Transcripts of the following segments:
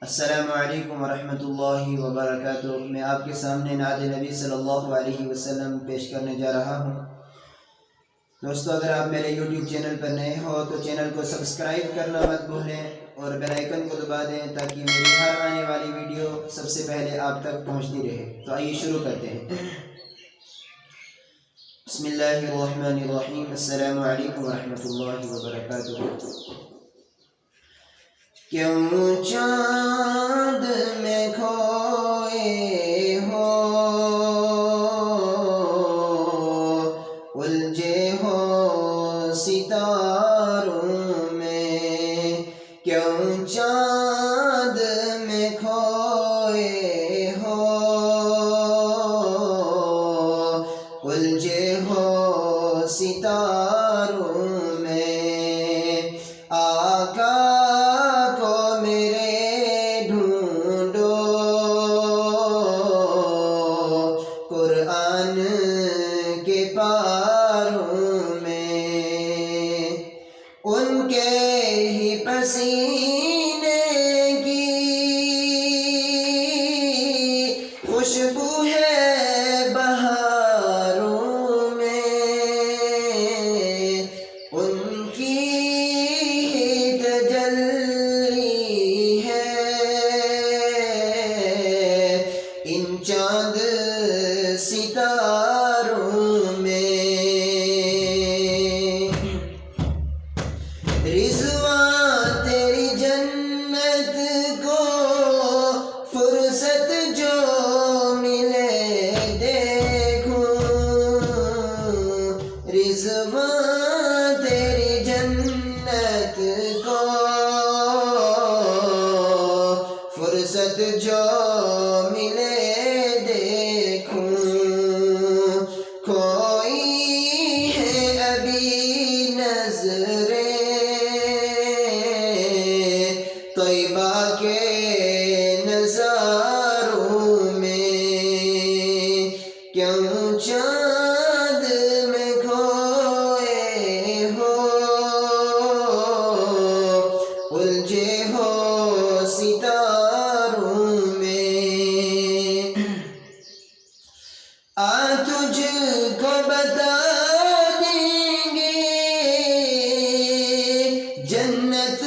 السلام علیکم ورحمۃ اللہ وبرکاتہ۔ میں آپ کے سامنے نعت نبی صلی اللہ علیہ وسلم پیش کرنے جا رہا ہوں۔ دوستو، اگر آپ میرے یوٹیوب چینل پر نئے ہو تو چینل کو سبسکرائب کرنا مت بھولیں اور بیل آئیکن کو دبا دیں تاکہ میری ہر آنے والی ویڈیو سب سے پہلے آپ تک پہنچتی رہے۔ تو آئیے شروع کرتے ہیں۔ بسم اللہ الرحمن الرحیم۔ السلام علیکم ورحمۃ اللہ وبرکاتہ۔ کیوں چاند میں کھوئے ہو، الجھے ہو ستاروں میں، کیوں چاند میں کھوئے ہو، الجھے ہو ستاروں میں، آقا قرآن کے پاروں میں، ان کے ہی پسینے کی خوشبو ہے بہاروں میں، ان کی ہی تجلی ہے ان چاند ستاروں میں۔ رضوان تیری جنت کو فرصت جو ملے دیکھوں، رضوان تیری جنت کو فرصت جو ملے کوئی ہے ابھی نظریں طیبہ کے نظاروں میں، کیوں چاند میں کھوئے ہو، الجھے ہو ستاروں میں۔ تجھ کو بتا دیں گے جنت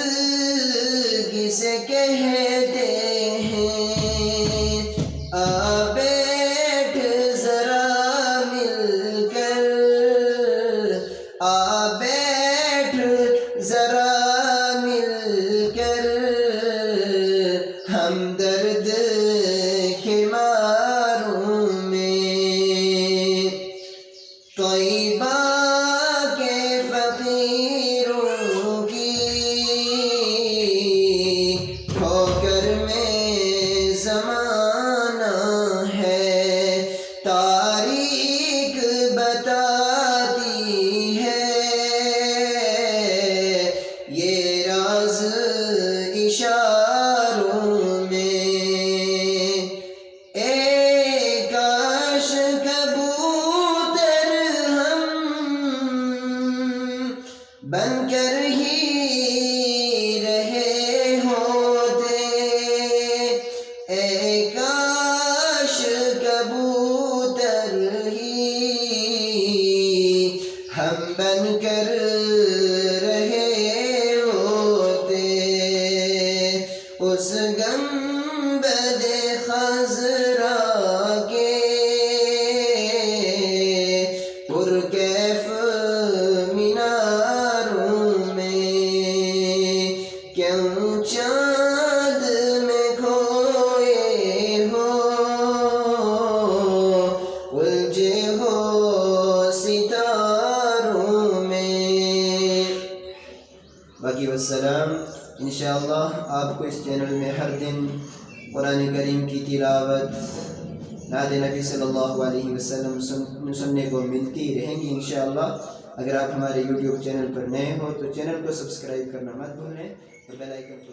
کسے کہتے ہیں، آ بیٹھ ذرا مل کر، آ بیٹھ ذرا مل کر، ہمدرد کے ماروں میں، طیبہ کے فقیروں کی ٹھوکر میں زمانہ ہے، تاریخ بتاتی ہے یہ راز اشاروں میں۔ اے کاش بن کر ہی رہے ہوتے، اے کاش کبوتر ہی ہم بن کر رہے ہوتے، اس گنبد خضرا کے پرکیف کیوں چاند میں کھوئے ہو، الجھے ہو ستاروں میں۔ باقی والسلام۔ انشاءاللہ آپ کو اس چینل میں ہر دن قرآن کریم کی تلاوت، نعت نبی صلی اللہ علیہ وسلم سننے کو ملتی رہیں گی انشاءاللہ۔ اگر آپ ہمارے یوٹیوب چینل پر نئے ہو تو چینل کو سبسکرائب کرنا مت بھولیں اور بیل آئیکن کو